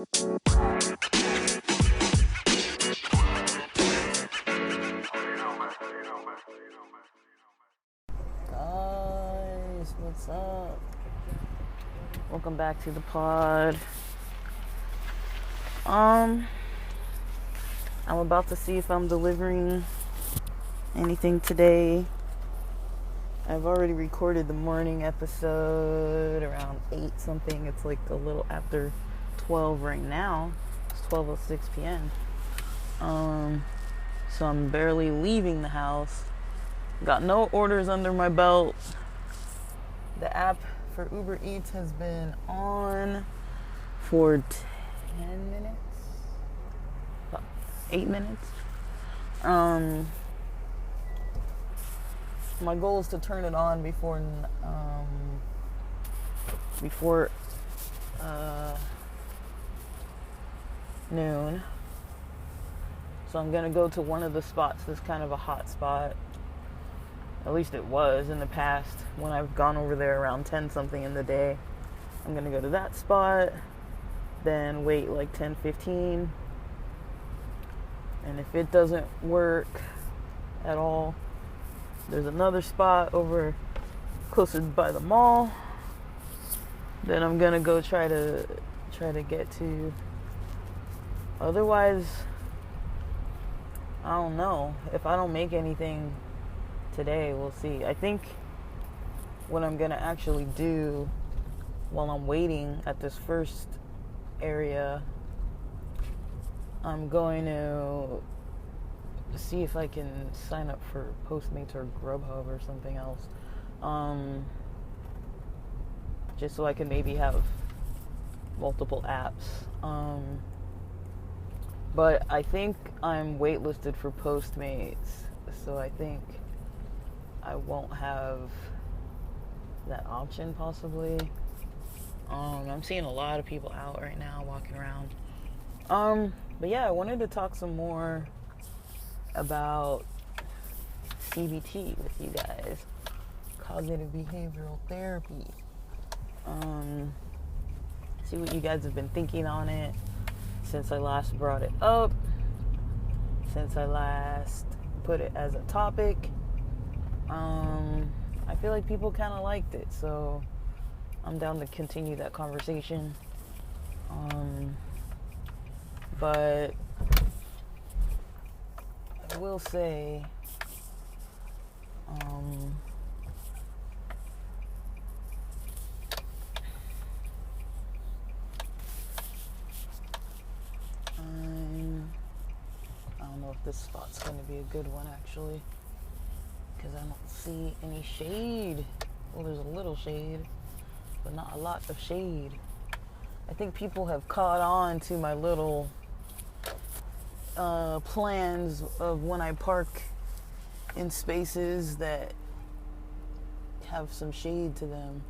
Guys, what's up? Welcome back to the pod. I'm about to see if I'm delivering anything today. I've already recorded the morning episode around 8 something. It's like a little after 12 right now. It's 12:06 p.m. So I'm barely leaving the house. Got no orders under my belt. The app for Uber Eats has been on for 10 minutes? 8 minutes? My goal is to turn it on before noon. So I'm gonna go to one of the spots that's kind of a hot spot. At least it was in the past when I've gone over there around 10 something in the day. I'm gonna go to that spot, then wait like 10-15. And if it doesn't work at all, there's another spot over closer by the mall. Then I'm gonna go try to get to. Otherwise, I don't know. If I don't make anything today, we'll see. I think what I'm gonna actually do while I'm waiting at this first area, I'm going to see if I can sign up for Postmates or Grubhub or something else. Just so I can maybe have multiple apps. But I think I'm waitlisted for Postmates, so I think I won't have that option possibly. I'm seeing a lot of people out right now walking around. But yeah, I wanted to talk some more about CBT with you guys. Cognitive behavioral therapy. See what you guys have been thinking on it since I last brought it up, since I last put it as a topic. I feel like people kind of liked it, so I'm down to continue that conversation. But I will say, I don't know if this spot's going to be a good one actually, because I don't see any shade. Well, there's a little shade, but not a lot of shade. I think people have caught on to my little plans of when I park in spaces that have some shade to them.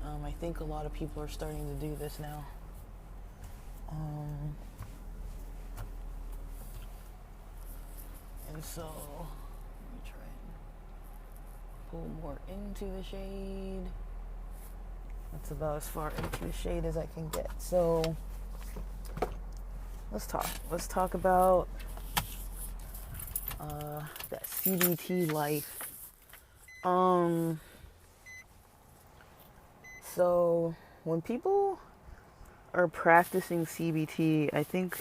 I think a lot of people are starting to do this now. And so, let me try and pull more into the shade. That's about as far into the shade as I can get. So, let's talk. Let's talk about that CBT life. So, when people are practicing CBT, I think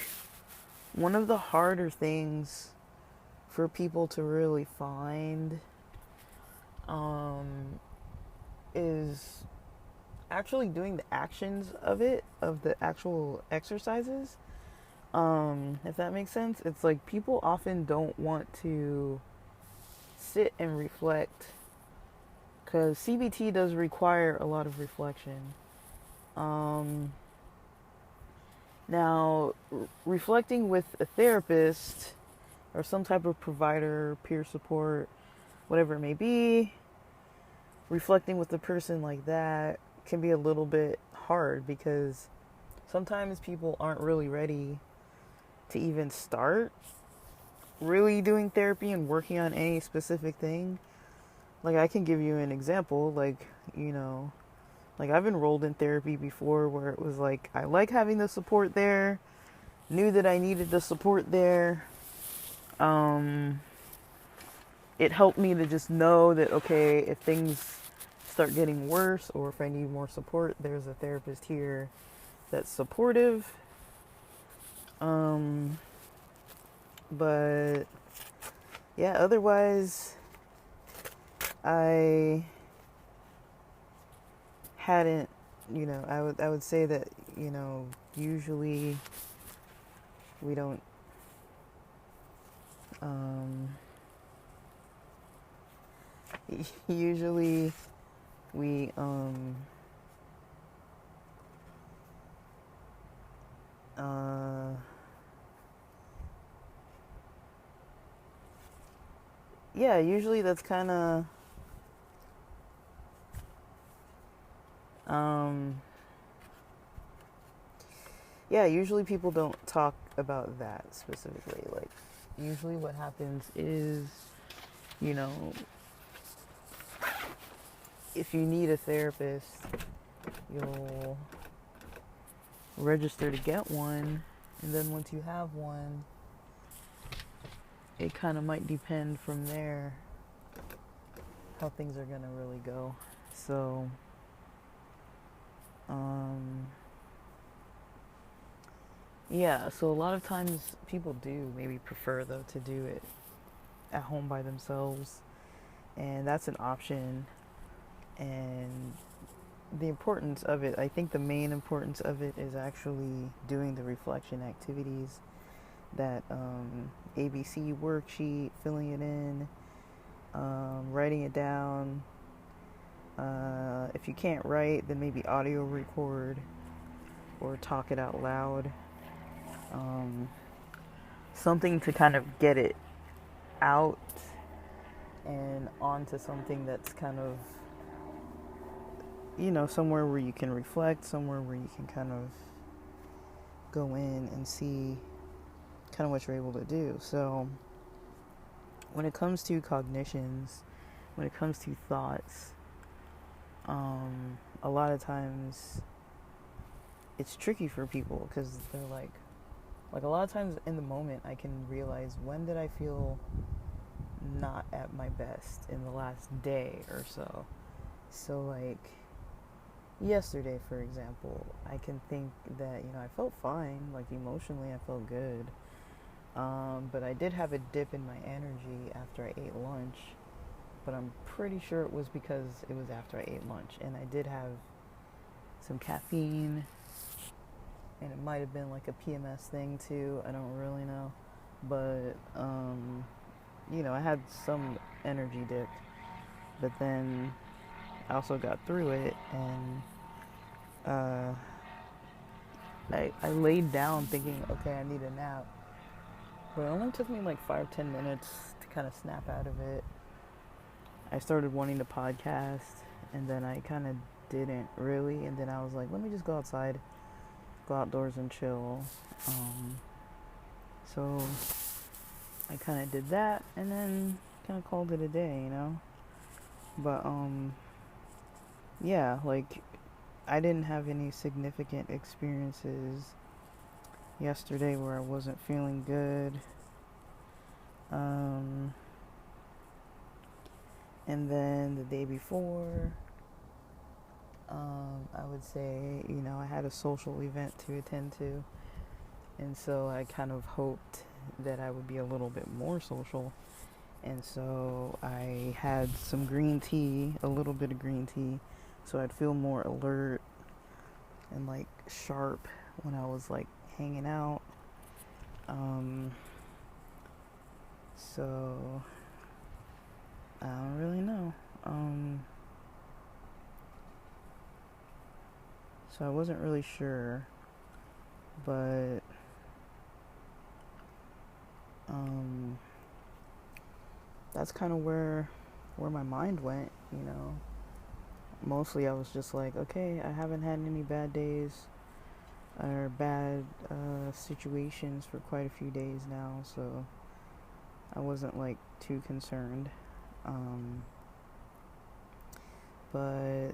one of the harder things for people to really find is actually doing the actions of it, of the actual exercises. If that makes sense. It's like people often don't want to sit and reflect, because CBT does require a lot of reflection. Now, reflecting with a therapist or some type of provider, peer support, whatever it may be, reflecting with a person like that can be a little bit hard, because sometimes people aren't really ready to even start really doing therapy and working on any specific thing. Like, I can give you an example, like Like, I've enrolled in therapy before where it was like, I like having the support there, knew that I needed the support there. It helped me to just know that, okay, if things start getting worse or if I need more support, there's a therapist here that's supportive. But yeah, otherwise, I hadn't, I would say that, usually we don't, usually we, yeah, usually that's kind of, yeah, usually people don't talk about that specifically. Like, usually what happens is, you know, if you need a therapist, you'll register to get one, and then once you have one, it kind of might depend from there how things are gonna really go. So, yeah, so a lot of times people do maybe prefer, though, to do it at home by themselves, and that's an option. And the importance of it, I think the main importance of it is actually doing the reflection activities, that ABC worksheet, filling it in, writing it down. If you can't write, then maybe audio record or talk it out loud. Something to kind of get it out and onto something that's kind of, somewhere where you can reflect, somewhere where you can kind of go in and see kind of what you're able to do. So when it comes to cognitions, when it comes to thoughts, a lot of times it's tricky for people because they're like a lot of times in the moment I can realize, when did I feel not at my best in the last day or so. So like yesterday, for example, I can think that, I felt fine, like emotionally I felt good. But I did have a dip in my energy after I ate lunch, but I'm pretty sure it was because it was after I ate lunch, and I did have some caffeine, and it might have been like a PMS thing too, I don't really know, but I had some energy dip, but then I also got through it, and I laid down thinking, okay, I need a nap, but it only took me like 5-10 minutes to kind of snap out of it. I started wanting to podcast, and then I kind of didn't really, and then I was like, let me just go outside, go outdoors and chill. So I kind of did that, and then kind of called it a day, But yeah, like, I didn't have any significant experiences yesterday where I wasn't feeling good. And then the day before, I would say, I had a social event to attend to, and so I kind of hoped that I would be a little bit more social, and so I had some green tea, a little bit of green tea, so I'd feel more alert and like sharp when I was like hanging out. So I don't really know. So I wasn't really sure, but that's kind of where my mind went. Mostly I was just like, okay, I haven't had any bad days or bad situations for quite a few days now, so I wasn't like too concerned. But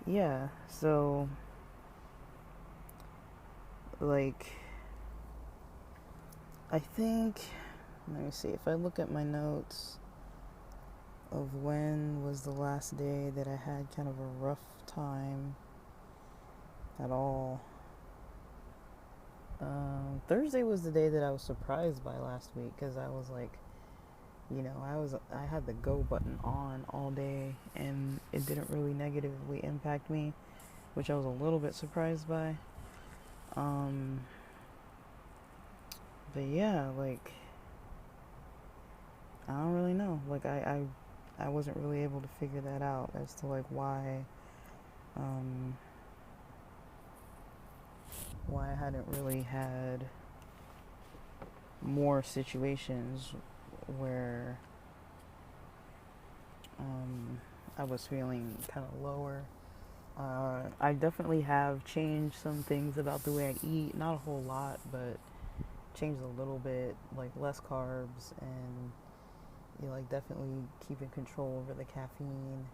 yeah, so like I think, let me see, if I look at my notes of when was the last day that I had kind of a rough time at all. Thursday was the day that I was surprised by last week, because I was like, I had the go button on all day and it didn't really negatively impact me, which I was a little bit surprised by. But yeah, like I don't really know. Like I wasn't really able to figure that out as to like um why I hadn't really had more situations where I was feeling kind of lower. I definitely have changed some things about the way I eat. Not a whole lot, but changed a little bit. Like less carbs and like definitely keeping control over the caffeine.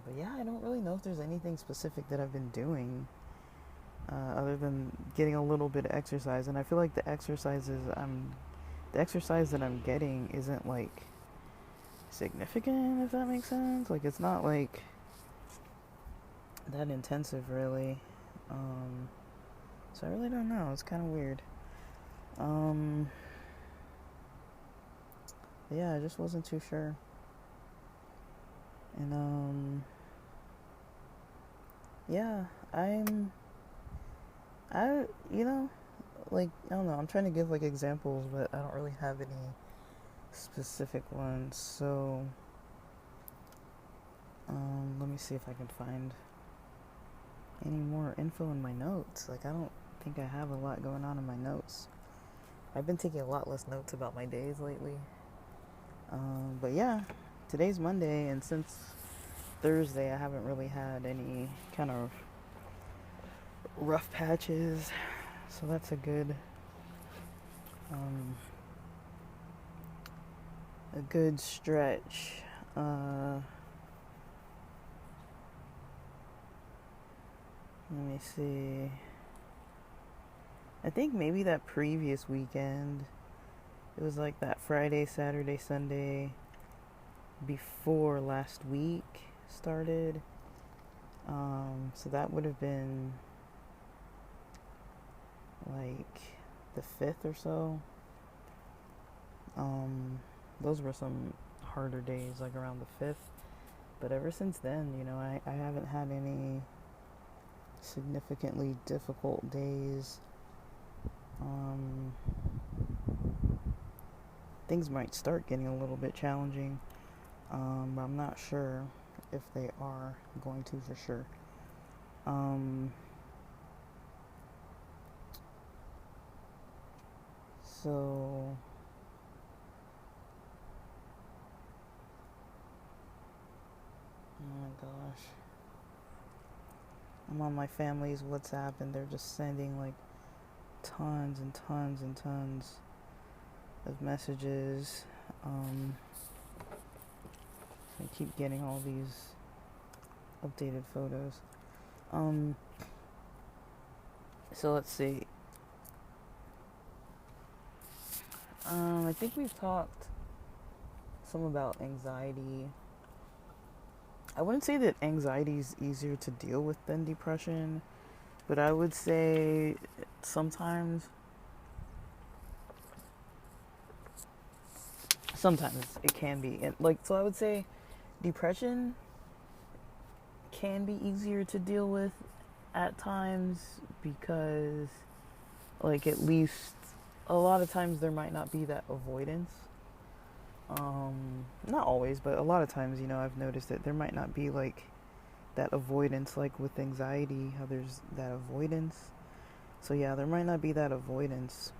But yeah, I don't really know if there's anything specific that I've been doing other than getting a little bit of exercise. And I feel like the exercise that I'm getting isn't like significant, if that makes sense. Like it's not like that intensive really. So I really don't know. It's kind of weird. Yeah, I just wasn't too sure. And yeah, I like I don't know. I'm trying to give like examples, but I don't really have any specific ones. So let me see if I can find any more info in my notes. Like I don't think I have a lot going on in my notes. I've been taking a lot less notes about my days lately. But yeah, today's Monday, and since Thursday, I haven't really had any kind of rough patches, so that's a good stretch. Let me see. I think maybe that previous weekend, it was like that Friday, Saturday, Sunday before last week started. So that would have been like the 5th or so. Those were some harder days, like around the 5th. But ever since then, I haven't had any significantly difficult days. Things might start getting a little bit challenging, but I'm not sure if they are going to for sure. So oh my gosh, I'm on my family's WhatsApp and they're just sending like tons and tons and tons of messages. I keep getting all these updated photos. So let's see. I think we've talked some about anxiety. I wouldn't say that anxiety is easier to deal with than depression, but I would say sometimes it can be. And so I would say depression can be easier to deal with at times because at least a lot of times there might not be that avoidance. Not always, but a lot of times, I've noticed that there might not be that avoidance like with anxiety, how there's that avoidance. So yeah, there might not be that avoidance.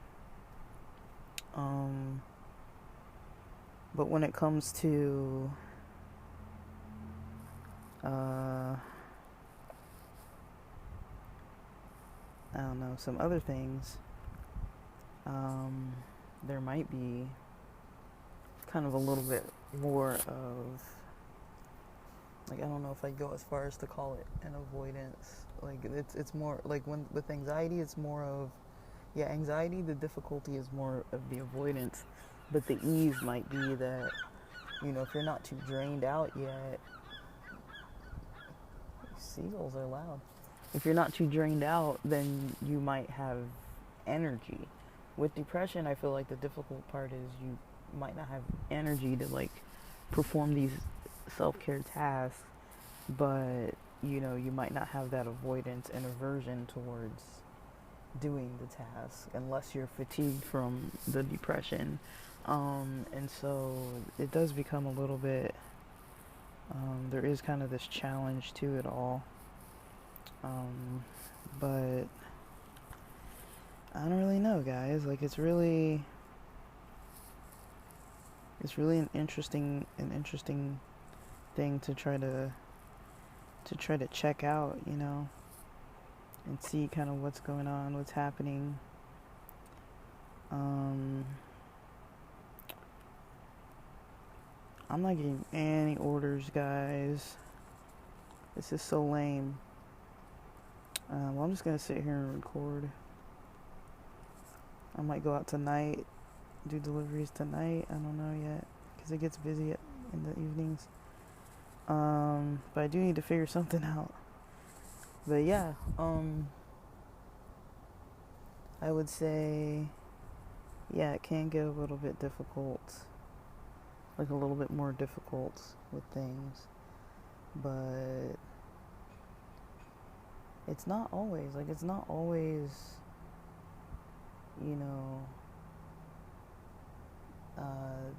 But when it comes to I don't know, some other things, there might be kind of a little bit more of like, I don't know if I'd go as far as to call it an avoidance. Like, it's more like, when with anxiety, it's more of, yeah, anxiety, the difficulty is more of the avoidance, but the ease might be that, if you're not too drained out yet. Seagulls are loud. If you're not too drained out, then you might have energy. With depression, I feel like the difficult part is you might not have energy to, like, perform these self-care tasks, but you might not have that avoidance and aversion towards doing the task unless you're fatigued from the depression. And so it does become a little bit, there is kind of this challenge to it all. But I don't really know, guys. Like, it's really an interesting thing to try to check out, and see kind of what's going on, what's happening. I'm not getting any orders, guys. This is so lame. Well, I'm just gonna sit here and record. I might go out tonight, do deliveries tonight. I don't know yet, because it gets busy in the evenings. But I do need to figure something out. But yeah, I would say, yeah, it can get a little bit difficult, like a little bit more difficult with things, but it's not always,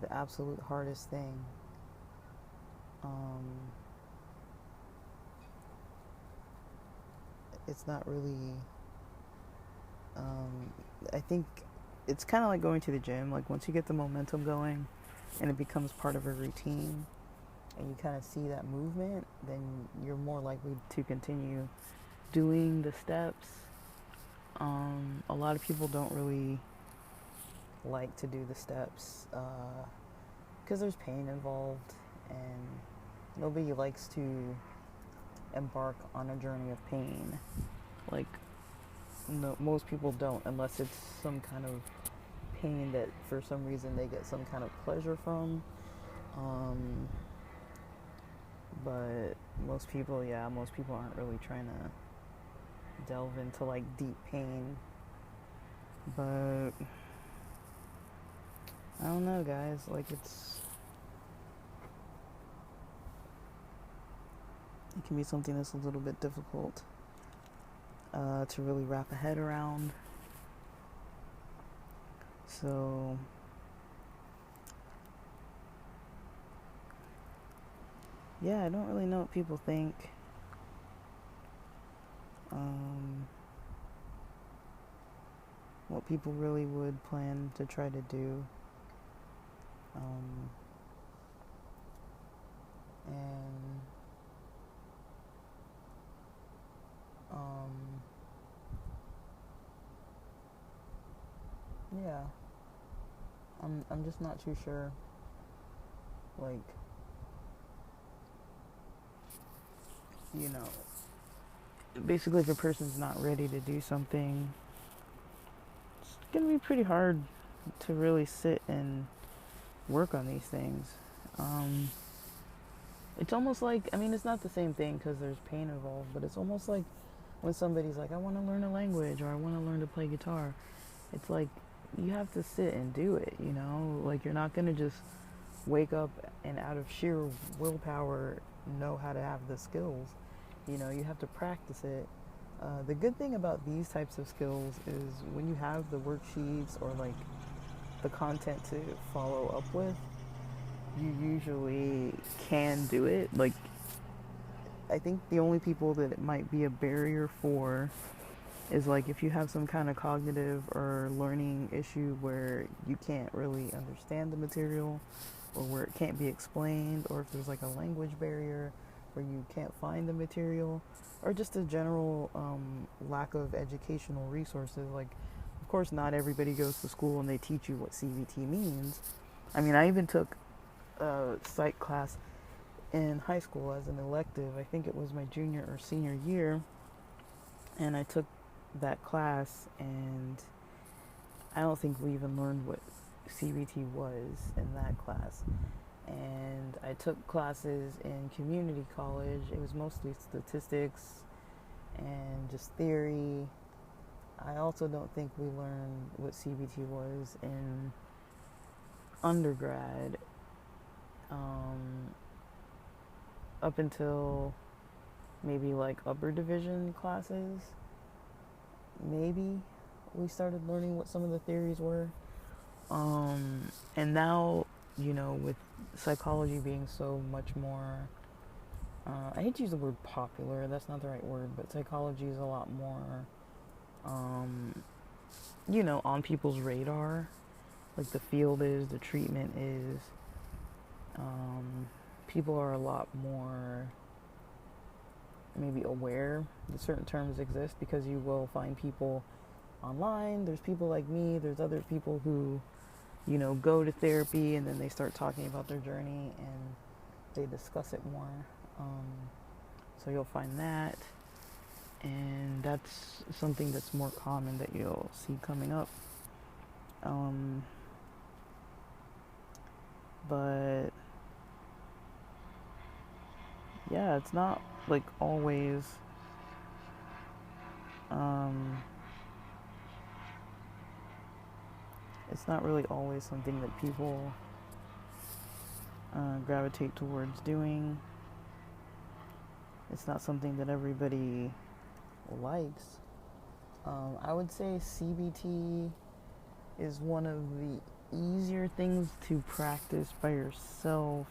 the absolute hardest thing. It's not really, I think it's kind of like going to the gym. Like, once you get the momentum going and it becomes part of a routine and you kind of see that movement, then you're more likely to continue doing the steps. A lot of people don't really like to do the steps because there's pain involved, and nobody likes to embark on a journey of pain. Like, no, most people don't, unless it's some kind of pain that for some reason they get some kind of pleasure from. But most people aren't really trying to delve into, like, deep pain. But I don't know, guys. Like, it can be something that's a little bit difficult to really wrap a head around. So yeah, I don't really know what people think. What people really would plan to try to do. And yeah, I'm just not too sure. Like, basically, if a person's not ready to do something, it's gonna be pretty hard to really sit and work on these things. It's almost like, it's not the same thing because there's pain involved, but it's almost like when somebody's like, I want to learn a language, or I want to learn to play guitar. It's like, you have to sit and do it, Like, you're not going to just wake up and out of sheer willpower know how to have the skills. You have to practice it. The good thing about these types of skills is when you have the worksheets or, like, the content to follow up with, you usually can do it. Like, I think the only people that it might be a barrier for is, like, if you have some kind of cognitive or learning issue where you can't really understand the material, or where it can't be explained, or if there's, like, a language barrier where you can't find the material, or just a general lack of educational resources. Like, of course, not everybody goes to school and they teach you what CBT means. I even took a psych class, in high school as an elective. I think it was my junior or senior year, and I took that class, and I don't think we even learned what CBT was in that class. And I took classes in community college. It was mostly statistics and just theory. I also don't think we learned what CBT was in undergrad, up until maybe like upper division classes. Maybe we started learning what some of the theories were. And now, with psychology being so much more, I hate to use the word popular, that's not the right word, but psychology is a lot more, on people's radar. Like the field is, the treatment is. People are a lot more maybe aware that certain terms exist, because you will find people online. There's people like me, there's other people who, go to therapy and then they start talking about their journey and they discuss it more. So you'll find that. And that's something that's more common that you'll see coming up. But yeah, it's not like always it's not really always something that people gravitate towards doing. It's not something that everybody likes. I would say CBT is one of the easier things to practice by yourself,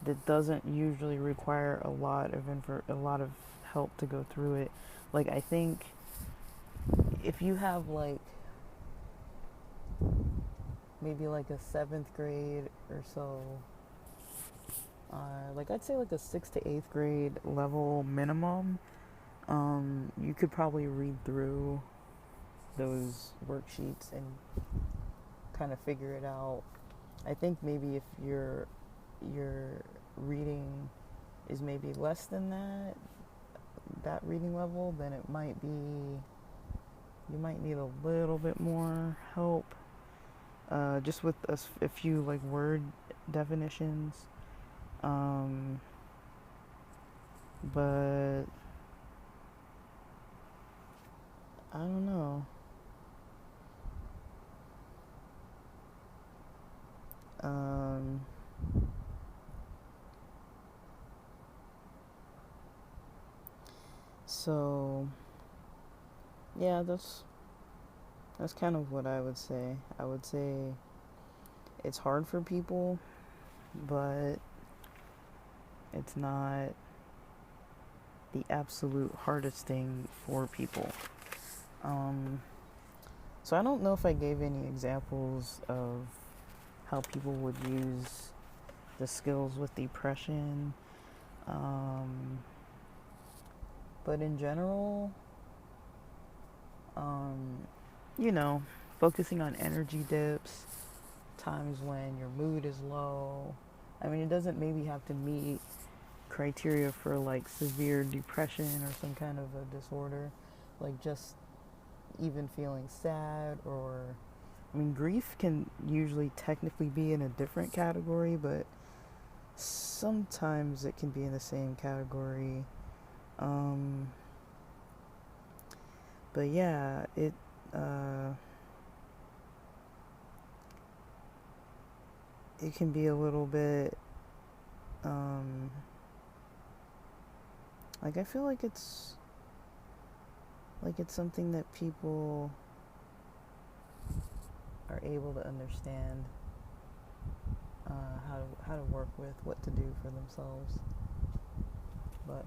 that doesn't usually require a lot of help to go through it. Like, I think if you have like maybe like a 7th grade or so, like I'd say like a 6th to 8th grade level minimum, you could probably read through those worksheets and kind of figure it out. I think maybe if your reading is maybe less than that reading level, then it might be, you might need a little bit more help, just with a few like word definitions. But I don't know. So yeah, that's kind of what I would say. I would say it's hard for people, but it's not the absolute hardest thing for people. So I don't know if I gave any examples of how people would use the skills with depression. But in general, focusing on energy dips, times when your mood is low. I mean, it doesn't maybe have to meet criteria for like severe depression or some kind of a disorder. Like just even feeling sad, or I mean, grief can usually technically be in a different category, but sometimes it can be in the same category. But yeah, it can be a little bit like, I feel like it's something that people are able to understand, how to work with, what to do for themselves. But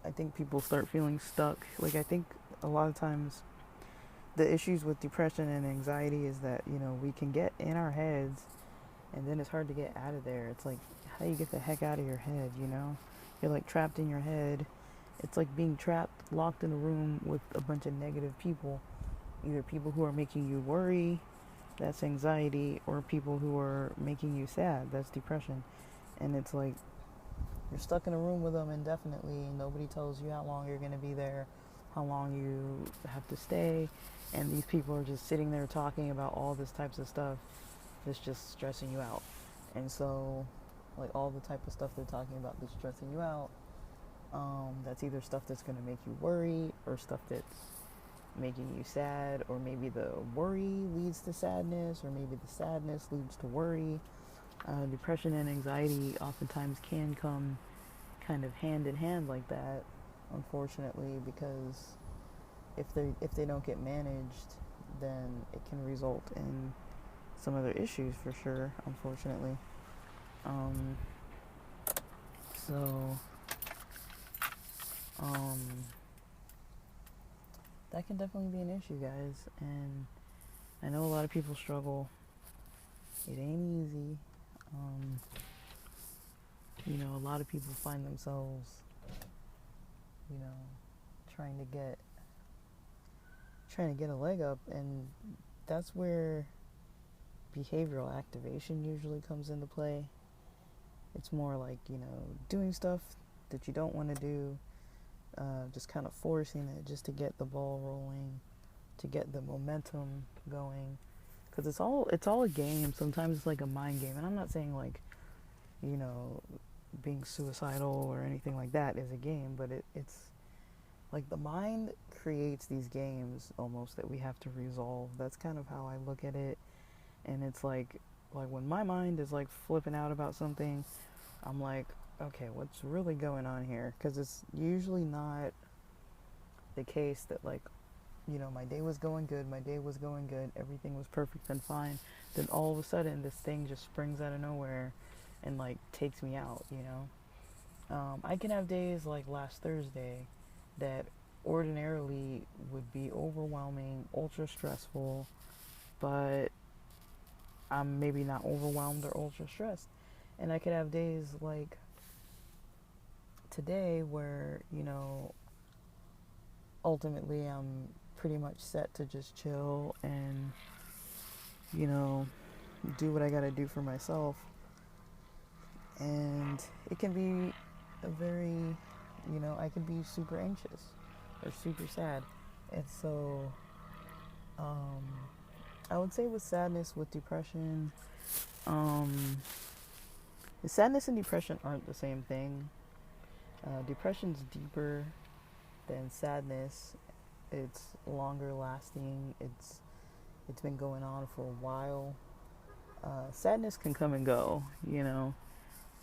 I think people start feeling stuck. Like, I think a lot of times the issues with depression and anxiety is that, we can get in our heads and then it's hard to get out of there. It's like, how do you get the heck out of your head, You're like trapped in your head. It's like being trapped, locked in a room with a bunch of negative people. either people who are making you worry, that's anxiety, or people who are making you sad, that's depression. And it's like you're stuck in a room with them indefinitely. Nobody tells you how long you're going to be there, how long you have to stay. And these people are just sitting there talking about all this types of stuff that's just stressing you out. And so, like, all the type of stuff they're talking about that's stressing you out, that's either stuff that's going to make you worry or stuff that's making you sad, or maybe the worry leads to sadness, or maybe the sadness leads to worry. Depression and anxiety oftentimes can come kind of hand in hand like that, unfortunately, because if they don't get managed, then it can result in some other issues for sure, unfortunately. Um, so that can definitely be an issue, guys, and I know a lot of people struggle. It ain't easy. A lot of people find themselves, you know, trying to get a leg up, and that's where behavioral activation usually comes into play. It's more like, doing stuff that you don't want to do, just kind of forcing it just to get the ball rolling, to get the momentum going, because it's all a game. Sometimes it's like a mind game, and I'm not saying like, being suicidal or anything like that is a game, but it's like the mind creates these games almost that we have to resolve. That's kind of how I look at it. And it's like when my mind is like flipping out about something, I'm like, okay, what's really going on here? Because it's usually not the case that like, my day was going good, everything was perfect and fine. Then all of a sudden, this thing just springs out of nowhere and like takes me out, I can have days like last Thursday that ordinarily would be overwhelming, ultra stressful, but I'm maybe not overwhelmed or ultra stressed. And I could have days like today where, ultimately I'm pretty much set to just chill and, do what I gotta do for myself. And it can be a very, I can be super anxious or super sad. And so, I would say with sadness, with depression, sadness and depression aren't the same thing. Depression's deeper than sadness. It's longer lasting. It's been going on for a while. Sadness can come and go,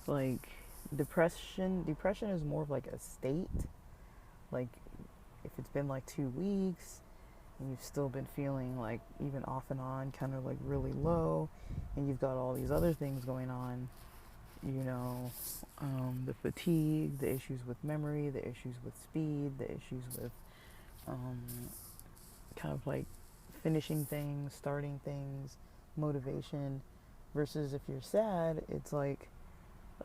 like depression is more of like a state. Like if it's been like 2 weeks and you've still been feeling like even off and on kind of like really low, and you've got all these other things going on, the fatigue, the issues with memory, the issues with speed, the issues with kind of like finishing things, starting things, motivation, versus if you're sad, it's like,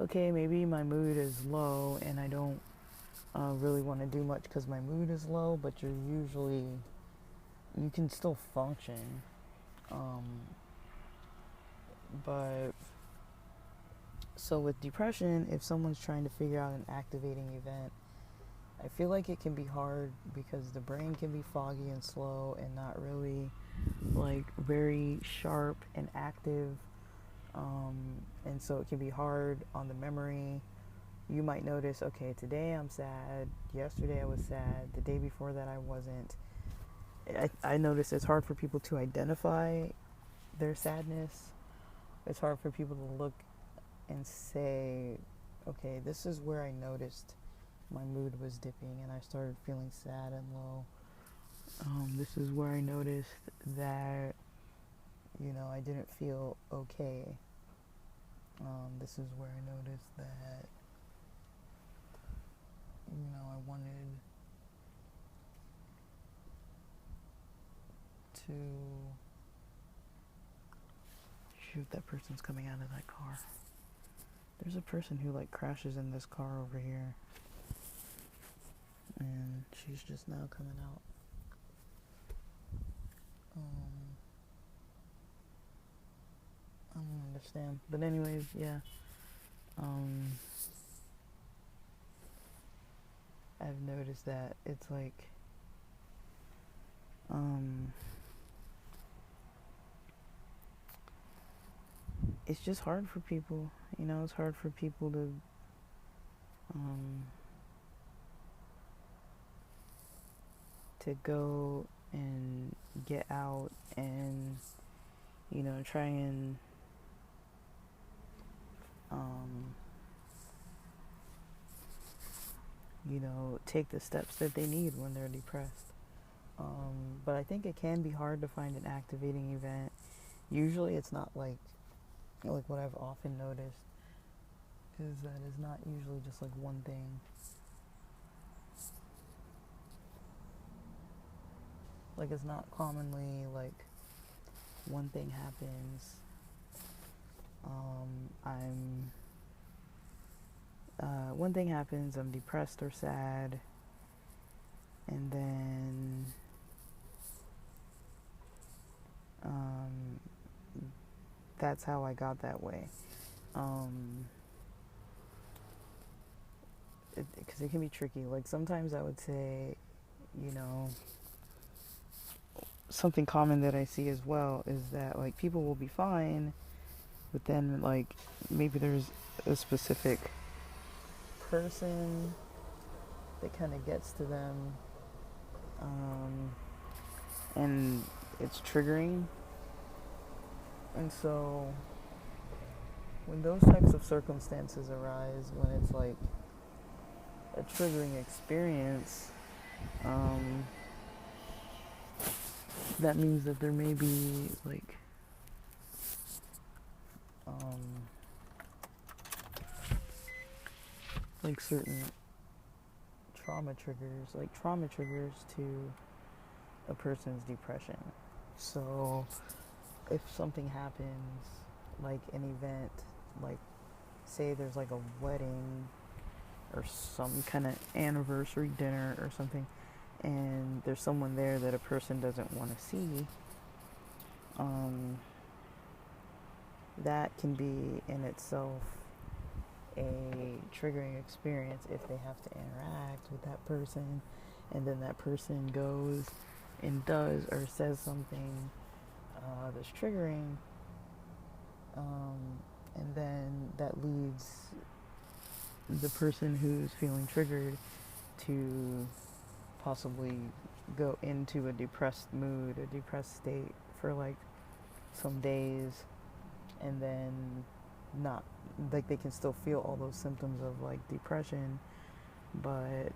okay, maybe my mood is low and I don't really want to do much because my mood is low, but you can still function. But so with depression, if someone's trying to figure out an activating event, I feel like it can be hard because the brain can be foggy and slow and not really like very sharp and active. And so it can be hard on the memory. You might notice, okay, today I'm sad, yesterday I was sad, the day before that I wasn't. I notice it's hard for people to identify their sadness. It's hard for people to look and say, okay, this is where I noticed my mood was dipping and I started feeling sad and low. This is where I noticed that, I didn't feel okay. This is where I noticed that, I wanted to shoot, that person's coming out of that car. There's a person who like crashes in this car over here, and she's just now coming out. Um, I don't understand. But anyways, yeah. Um, I've noticed that it's like, um, it's just hard for people. You know, it's hard for people um, to go and get out and, you know, try and um, you know, take the steps that they need when they're depressed. But I think it can be hard to find an activating event. Usually it's not like what I've often noticed is that it's not usually just like one thing. Like it's not commonly like one thing happens. One thing happens, I'm depressed or sad, and then um, that's how I got that way. Because it can be tricky. Like sometimes I would say, you know, something common that I see as well is that like people will be fine, but then like maybe there's a specific person that kind of gets to them, um, and it's triggering. And so when those types of circumstances arise, when it's like a triggering experience, um, that means that there may be um, like certain trauma triggers to a person's depression. So if something happens, like an event, like say there's like a wedding or some kind of anniversary dinner or something, and there's someone there that a person doesn't want to see, um, that can be in itself a triggering experience if they have to interact with that person, and then that person goes and does or says something that's triggering, and then that leads the person who's feeling triggered to possibly go into a depressed mood, a depressed state for like some days, and then not like they can still feel all those symptoms of like depression, but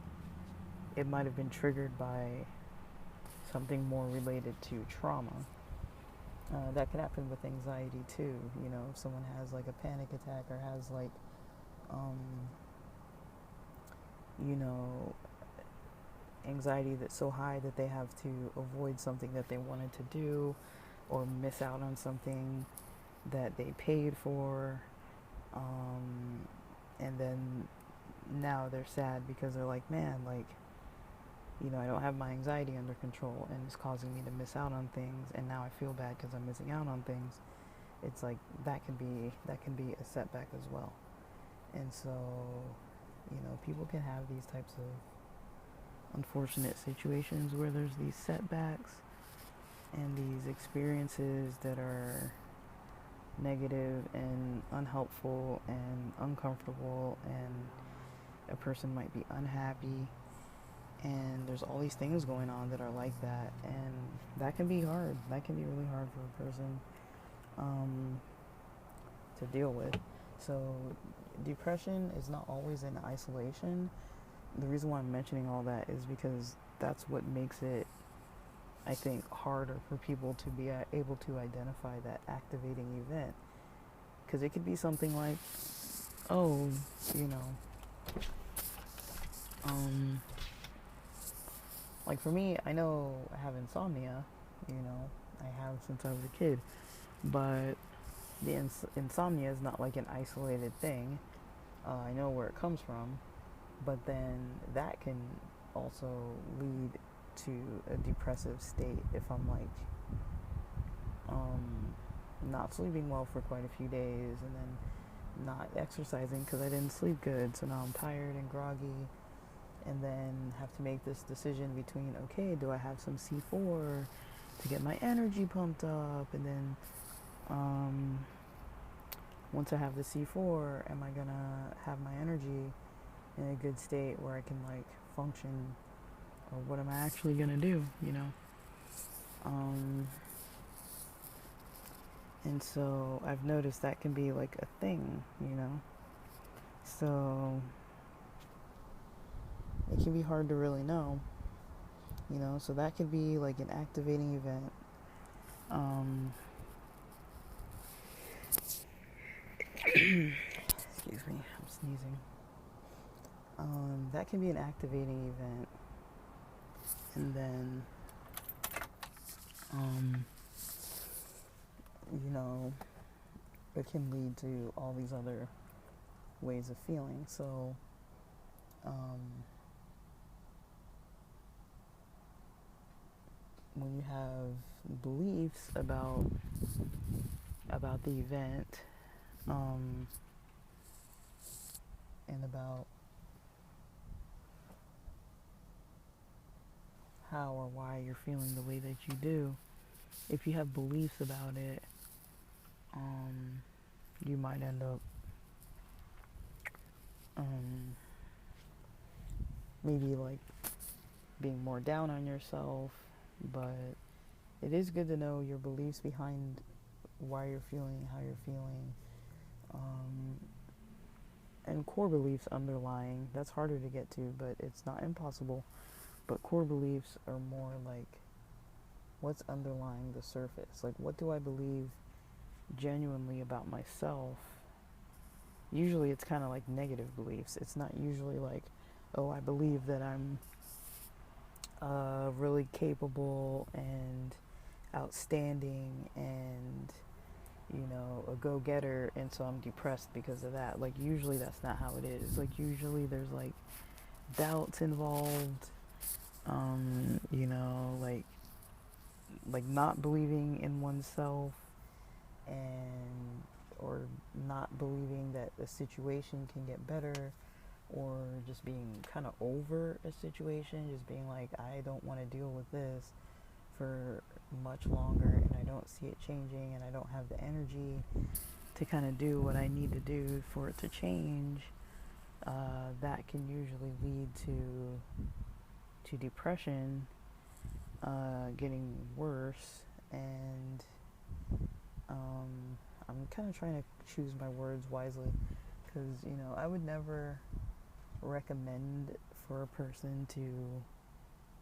it might have been triggered by something more related to trauma. That can happen with anxiety too. You know, if someone has like a panic attack or has like, um, you know, anxiety that's so high that they have to avoid something that they wanted to do or miss out on something that they paid for, and then now they're sad because they're like, man, like, you know, I don't have my anxiety under control and it's causing me to miss out on things, and now I feel bad because I'm missing out on things. It's like that can be a setback as well. And so, you know, people can have these types of unfortunate situations where there's these setbacks and these experiences that are negative and unhelpful and uncomfortable, and a person might be unhappy, and there's all these things going on that are like that, and that can be hard. That can be really hard for a person to deal with. So depression is not always in isolation. The reason why I'm mentioning all that is because that's what makes it, I think, harder for people to be able to identify that activating event. Because it could be something like, oh, you know, like for me, I know I have insomnia, you know, I have since I was a kid, but the insomnia is not like an isolated thing. I know where it comes from, but then that can also lead to a depressive state if I'm like not sleeping well for quite a few days, and then not exercising because I didn't sleep good. So now I'm tired and groggy, and then have to make this decision between, okay, do I have some C4 to get my energy pumped up, and then once I have the C4, am I gonna have my energy in a good state where I can like function, or what am I actually gonna do, you know? And so I've noticed that can be like a thing, you know? So it can be hard to really know, you know? So that could be like an activating event. Excuse me, I'm sneezing. That can be an activating event. And then, you know, it can lead to all these other ways of feeling. So, when you have beliefs about the event, and about how or why you're feeling the way that you do, if you have beliefs about it, you might end up maybe like being more down on yourself. But it is good to know your beliefs behind why you're feeling how you're feeling, and core beliefs underlying. That's harder to get to, but it's not impossible. But core beliefs are more like what's underlying the surface. Like, what do I believe genuinely about myself? Usually it's kind of like negative beliefs. It's not usually like, oh, I believe that I'm really capable and outstanding and, you know, a go-getter, and so I'm depressed because of that. Like, usually that's not how it is. Like, usually there's like doubts involved, you know, like not believing in oneself, and or not believing that a situation can get better, or just being kind of over a situation, just being like, I don't want to deal with this for much longer, and I don't see it changing, and I don't have the energy to kind of do what I need to do for it to change. That can usually lead to depression getting worse. And I'm kind of trying to choose my words wisely, because, you know, I would never recommend for a person to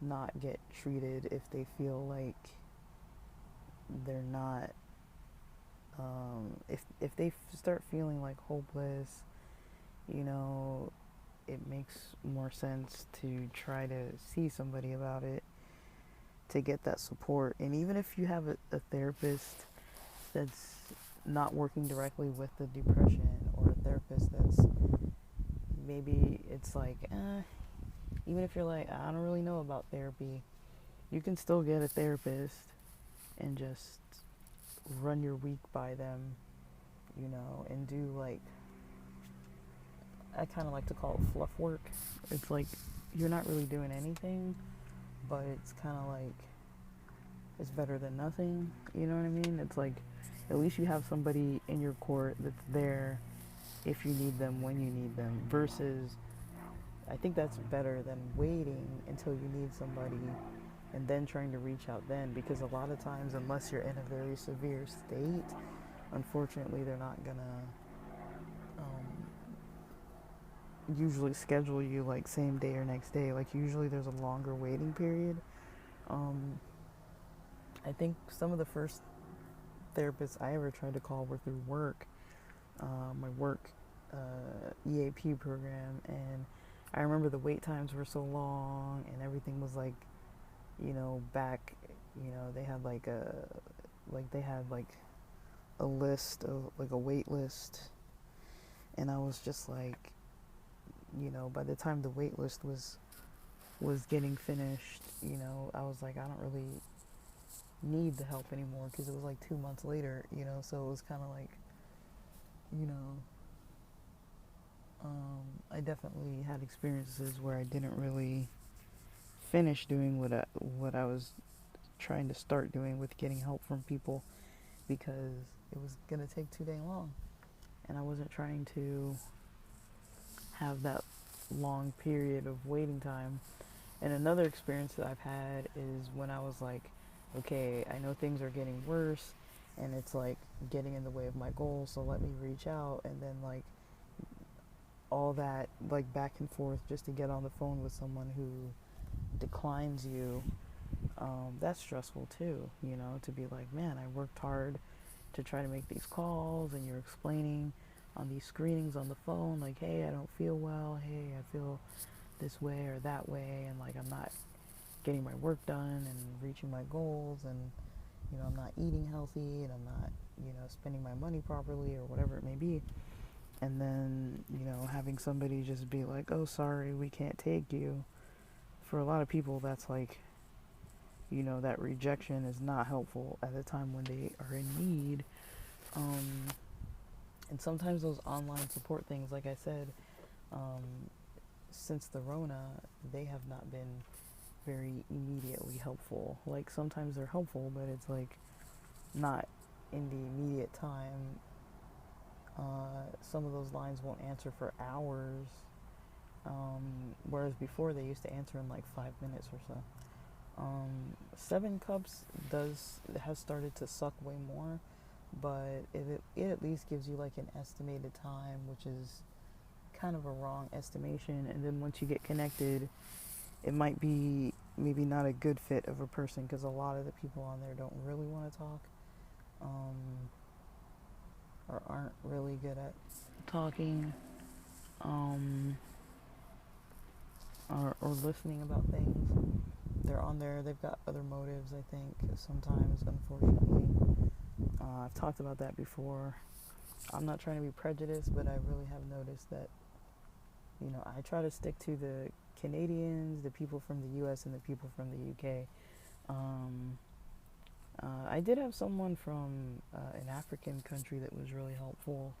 not get treated if they feel like they're not, if they start feeling like hopeless, you know, it makes more sense to try to see somebody about it, to get that support. And even if you have a therapist that's not working directly with the depression, or a therapist that's maybe it's like, even if you're like, I don't really know about therapy, you can still get a therapist and just run your week by them, you know, and do like, I kind of like to call it fluff work. It's like you're not really doing anything, but it's kind of like, it's better than nothing, you know what I mean? It's like, at least you have somebody in your court that's there if you need them, when you need them, versus, I think that's better than waiting until you need somebody and then trying to reach out then, because a lot of times, unless you're in a very severe state, unfortunately they're not gonna usually schedule you like same day or next day. Like, usually there's a longer waiting period. I think some of the first therapists I ever tried to call were through work, my work EAP program, and I remember the wait times were so long, and everything was like, you know, back, you know, they had like a list of, like a wait list, and I was just like, you know, by the time the wait list was getting finished, you know, I was like, I don't really need the help anymore because it was like 2 months later, so it was kind of like, you know, I definitely had experiences where I didn't really finish doing what I was trying to start doing with getting help from people because it was going to take too dang long. And I wasn't trying to have that long period of waiting time. And another experience that I've had is when I was like, okay, I know things are getting worse and it's like getting in the way of my goals, so let me reach out. And then like all that like back and forth just to get on the phone with someone who declines you, that's stressful too, to be like, man, I worked hard to try to make these calls and you're explaining on these screenings on the phone like, hey, I don't feel well, hey, I feel this way or that way, and like I'm not getting my work done and reaching my goals, and I'm not eating healthy, and I'm not spending my money properly or whatever it may be. And then having somebody just be like, oh, sorry, we can't take you. For a lot of people, that's like, that rejection is not helpful at a time when they are in need. And sometimes those online support things, like I said, since the Rona, they have not been very immediately helpful. Like sometimes they're helpful, but it's like not in the immediate time. Some of those lines won't answer for hours, whereas before they used to answer in like 5 minutes or so. 7 Cups has started to suck way more, but it at least gives you like an estimated time, which is kind of a wrong estimation. And then once you get connected, it might be maybe not a good fit of a person because a lot of the people on there don't really want to talk, or aren't really good at talking, or listening about things. They're on there, they've got other motives, I think, sometimes, unfortunately. I've talked about that before. I'm not trying to be prejudiced, but I really have noticed that, I try to stick to the Canadians, the people from the US, and the people from the UK. I did have someone from an African country that was really helpful.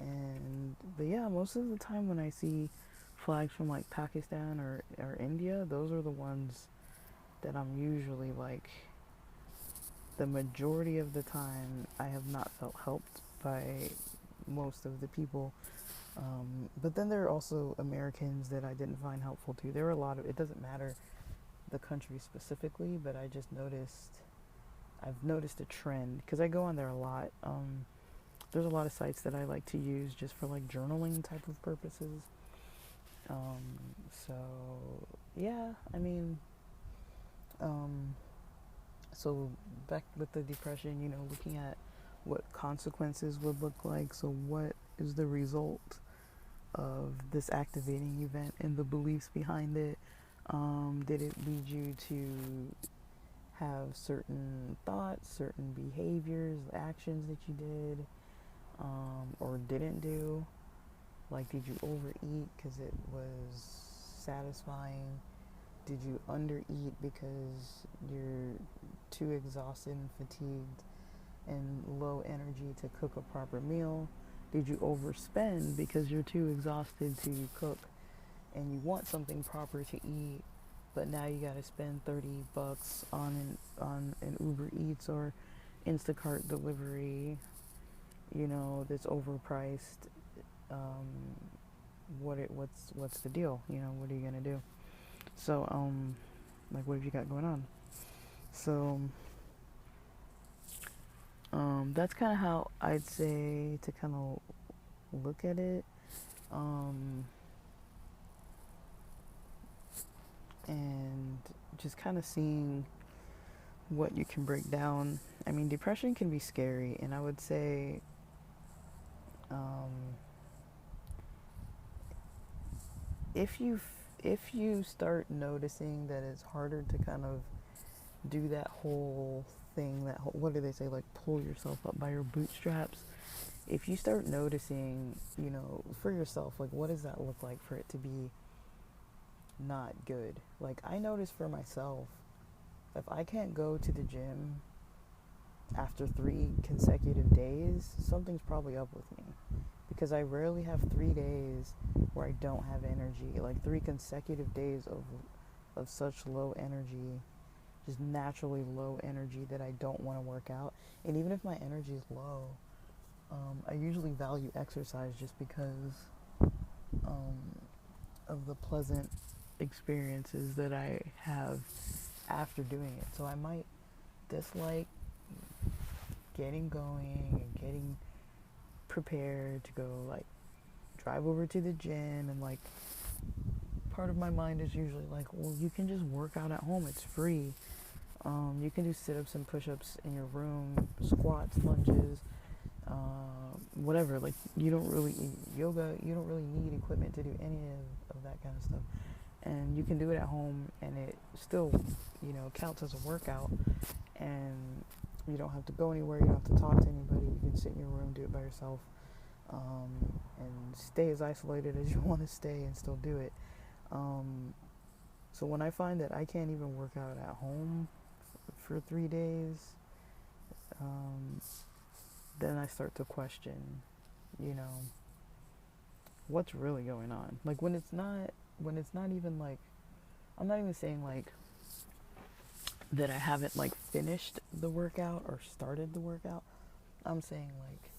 But yeah, most of the time when I see flags from like Pakistan or India, those are the ones that I'm usually like, the majority of the time I have not felt helped by most of the people. But then there are also Americans that I didn't find helpful too. There were a lot of, it doesn't matter the country specifically, but I've noticed a trend because I go on there a lot. There's a lot of sites that I like to use just for like journaling type of purposes. So yeah, I mean, so back with the depression, looking at what consequences would look like. So what is the result of this activating event and the beliefs behind it? Did it lead you to have certain thoughts, certain behaviors, actions that you did, or didn't do? Like, did you overeat because it was satisfying? Did you undereat because you're too exhausted and fatigued and low energy to cook a proper meal? Did you overspend because you're too exhausted to cook and you want something proper to eat, but now you gotta spend $30 on an Uber Eats or Instacart delivery, that's overpriced? What's the deal? What are you gonna do? So, like, what have you got going on? So, that's kind of how I'd say to kind of look at it. And just kind of seeing what you can break down. I mean, depression can be scary, and I would say, if you start noticing that it's harder to kind of do that whole thing, what do they say, like pull yourself up by your bootstraps. If you start noticing, for yourself, like what does that look like for it to be not good? Like I notice for myself, if I can't go to the gym after 3 consecutive days, something's probably up with me. Because I rarely have 3 days where I don't have energy. Like 3 consecutive days of such low energy, just naturally low energy that I don't want to work out. And even if my energy is low, I usually value exercise just because um, of the pleasant experiences that I have after doing it. So I might dislike getting going and getting prepared to go like drive over to the gym, and like part of my mind is usually like, well, you can just work out at home, it's free. You can do sit-ups and push-ups in your room, squats, lunges, whatever. Like, you don't really yoga, you don't really need equipment to do any of that kind of stuff, and you can do it at home, and it still, counts as a workout. And you don't have to go anywhere, you don't have to talk to anybody, you can sit in your room, do it by yourself, and stay as isolated as you want to stay and still do it. So when I find that I can't even work out at home for 3 days, then I start to question, what's really going on. Like when it's not even like, I'm not even saying like that I haven't like finished the workout or started the workout. I'm saying like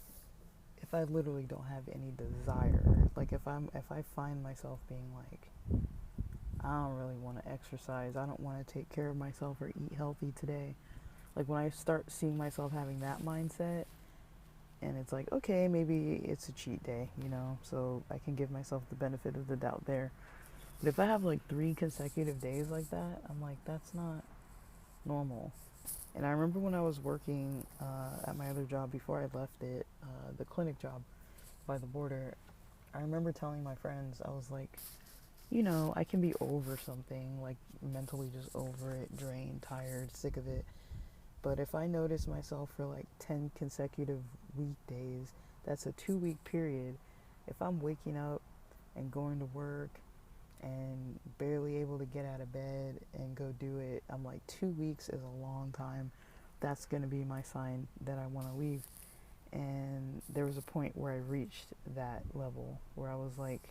if I literally don't have any desire, like if I find myself being like, I don't really want to exercise, I don't want to take care of myself or eat healthy today. Like when I start seeing myself having that mindset, and it's like, okay, maybe it's a cheat day, so I can give myself the benefit of the doubt there. But if I have like 3 consecutive days like that, I'm like, that's not normal. And I remember when I was working at my other job before I left it, the clinic job by the border, I remember telling my friends, I was like, I can be over something, like mentally just over it, drained, tired, sick of it. But if I notice myself for like 10 consecutive weekdays, that's a 2-week period. If I'm waking up and going to work and barely able to get out of bed and go do it, I'm like, 2 weeks is a long time. That's going to be my sign that I want to leave. And there was a point where I reached that level where I was like,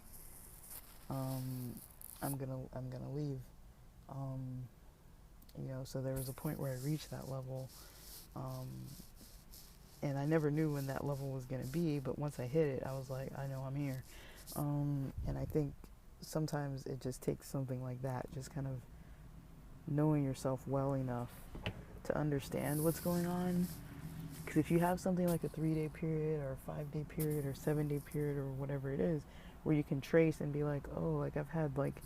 I'm gonna leave. So there was a point where I reached that level, and I never knew when that level was gonna be. But once I hit it, I was like, I know I'm here. And I think sometimes it just takes something like that, just kind of knowing yourself well enough to understand what's going on. Because if you have something like a 3-day period or a 5-day period or 7-day period or whatever it is, where you can trace and be like, oh, like I've had like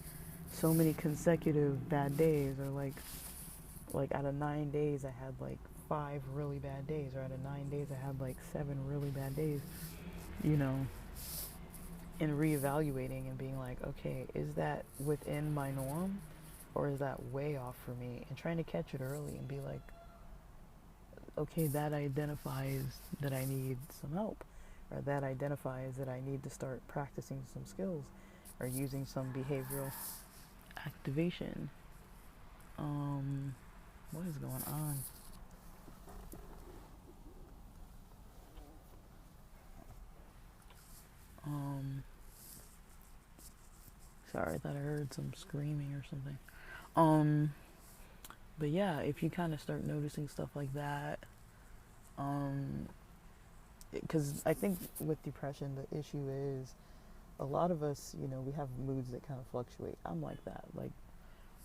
so many consecutive bad days, or like out of 9 days I had like 5 really bad days, or out of 9 days I had like 7 really bad days, and reevaluating and being like, okay, is that within my norm or is that way off for me? And trying to catch it early and be like, okay, that identifies that I need some help, or that identifies that I need to start practicing some skills or using some behavioral activation. What is going on? Sorry, I thought I heard some screaming or something. But yeah, if you kind of start noticing stuff like that, because I think with depression, the issue is a lot of us, we have moods that kind of fluctuate. I'm like that. Like,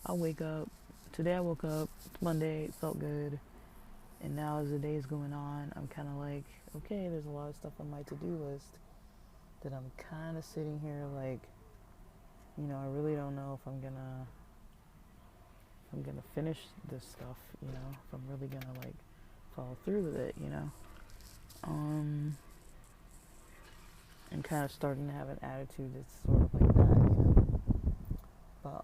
I'll wake up. Today I woke up, it's Monday, it felt good. And now as the day's going on, I'm kind of like, okay, there's a lot of stuff on my to-do list that I'm kind of sitting here like, I really don't know if I'm gonna finish this stuff, if I'm really gonna like follow through with it, and kind of starting to have an attitude that's sort of like that, but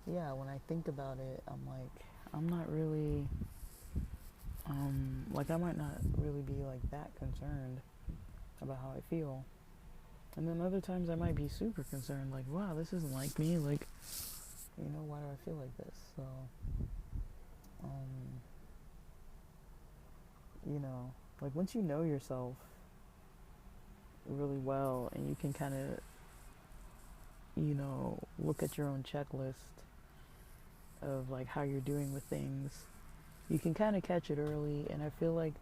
yeah, when I think about it, I'm like, I'm not really, like I might not really be like that concerned about how I feel. And then other times I might be super concerned, like, wow, this isn't like me, like, why do I feel like this? So Um, you know, like once you know yourself really well and you can kind of, look at your own checklist of like how you're doing with things, you can kind of catch it early. And I feel like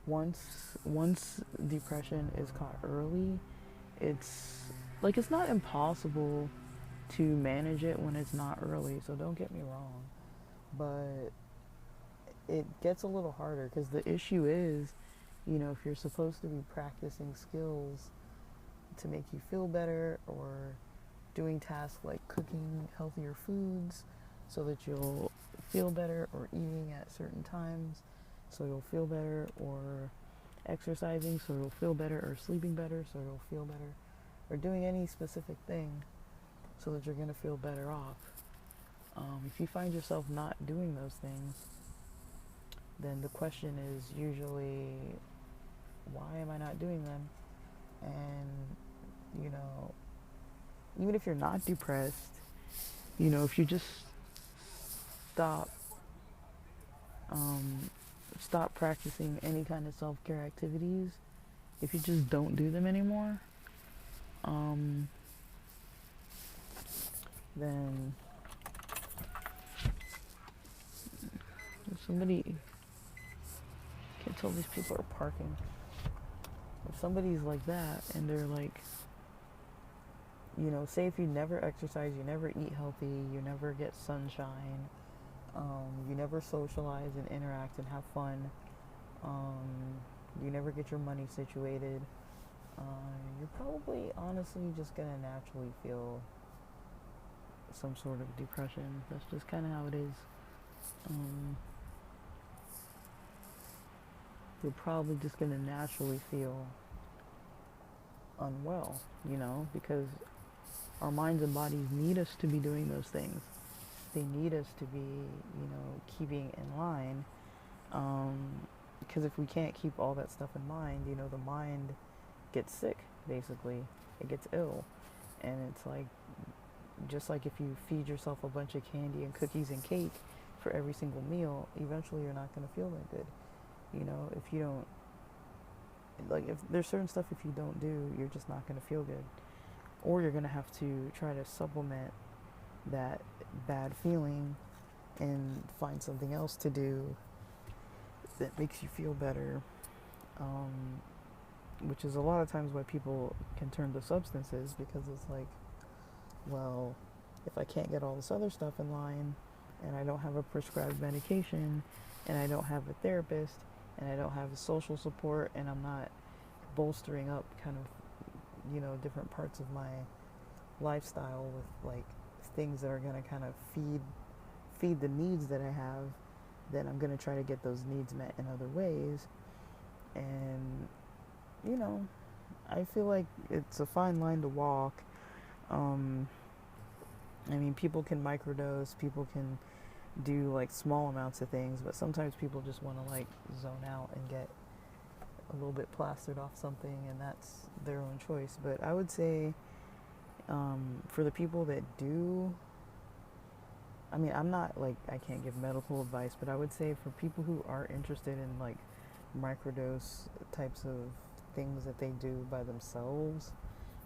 once depression is caught early, it's like it's not impossible to manage it when it's not early. So don't get me wrong, but it gets a little harder because the issue is, if you're supposed to be practicing skills to make you feel better or doing tasks like cooking healthier foods so that you'll feel better, or eating at certain times so you'll feel better, or exercising so you'll feel better, or sleeping better so you'll feel better, or doing any specific thing so that you're going to feel better off. If you find yourself not doing those things, then the question is usually, why am I not doing them? And, you know, even if you're not depressed, if you just stop stop practicing any kind of self-care activities, if you just don't do them anymore, um, then if somebody, can't tell these people are parking. If somebody's like that and they're like, say if you never exercise, you never eat healthy, you never get sunshine, you never socialize and interact and have fun, you never get your money situated, you're probably honestly just gonna naturally feel some sort of depression. That's just kind of how it is. You're probably just gonna naturally feel unwell, because our minds and bodies need us to be doing those things. They need us to be, keeping in line. Because if we can't keep all that stuff in mind, the mind gets sick, basically. It gets ill. And it's like, just like if you feed yourself a bunch of candy and cookies and cake for every single meal, eventually you're not going to feel that good. If you don't, like, if there's certain stuff, if you don't do, you're just not going to feel good. Or you're going to have to try to supplement that bad feeling and find something else to do that makes you feel better, which is a lot of times why people can turn to substances, because it's like, well, if I can't get all this other stuff in line, and I don't have a prescribed medication, and I don't have a therapist, and I don't have a social support, and I'm not bolstering up kind of, different parts of my lifestyle with like things that are going to kind of feed the needs that I have, then I'm going to try to get those needs met in other ways. And I feel like it's a fine line to walk. I mean, people can microdose, people can do like small amounts of things, but sometimes people just want to like zone out and get a little bit plastered off something, and that's their own choice. But I would say, for the people that do, I mean, I'm not like, I can't give medical advice, but I would say for people who are interested in like microdose types of things that they do by themselves,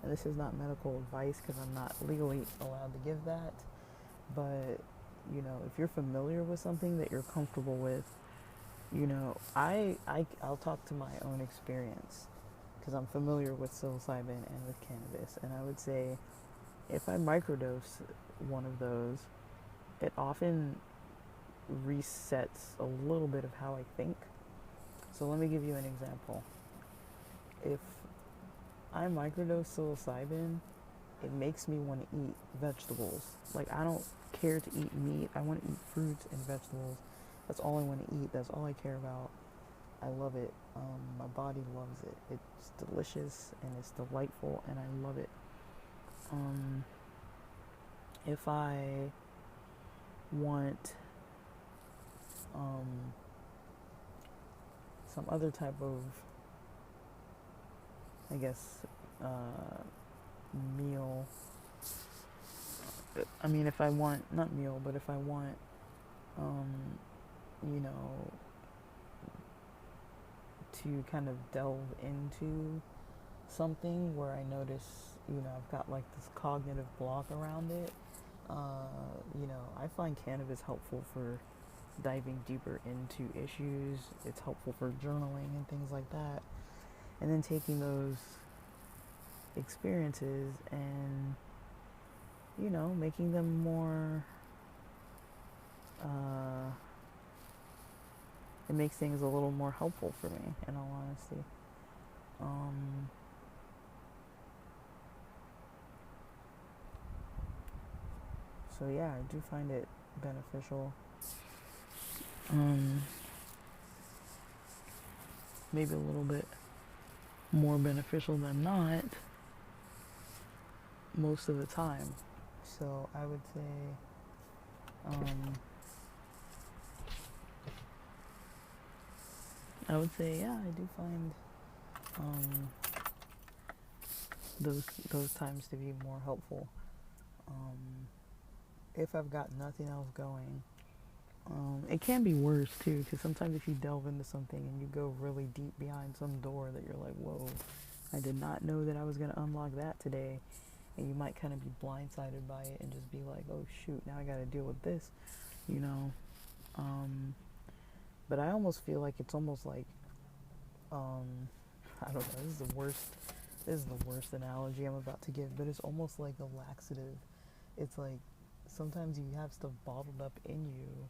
and this is not medical advice because I'm not legally allowed to give that, but if you're familiar with something that you're comfortable with, I'll talk to my own experience because I'm familiar with psilocybin and with cannabis, and I would say if I microdose one of those, it often resets a little bit of how I think. So let me give you an example. If I microdose psilocybin, it makes me want to eat vegetables. Like, I don't care to eat meat. I want to eat fruits and vegetables. That's all I want to eat. That's all I care about. I love it. My body loves it. It's delicious and it's delightful and I love it. If I want some other type of, I guess, meal. I mean, if I want, not meal, but if I want you know, to kind of delve into something where I notice, I've got like this cognitive block around it. I find cannabis helpful for diving deeper into issues. It's helpful for journaling and things like that. And then taking those experiences and, making them more, it makes things a little more helpful for me, in all honesty. Um, so yeah, I do find it beneficial. Um, Maybe a little bit more beneficial than not most of the time. So I would say, yeah, I do find those times to be more helpful. If I've got nothing else going, it can be worse too, because sometimes if you delve into something and you go really deep behind some door that you're like, whoa, I did not know that I was going to unlock that today. And you might kind of be blindsided by it and just be like, oh shoot, now I got to deal with this, you know. But I almost feel like it's almost like, I don't know, this is the worst analogy I'm about to give, but it's almost like a laxative. It's like sometimes you have stuff bottled up in you,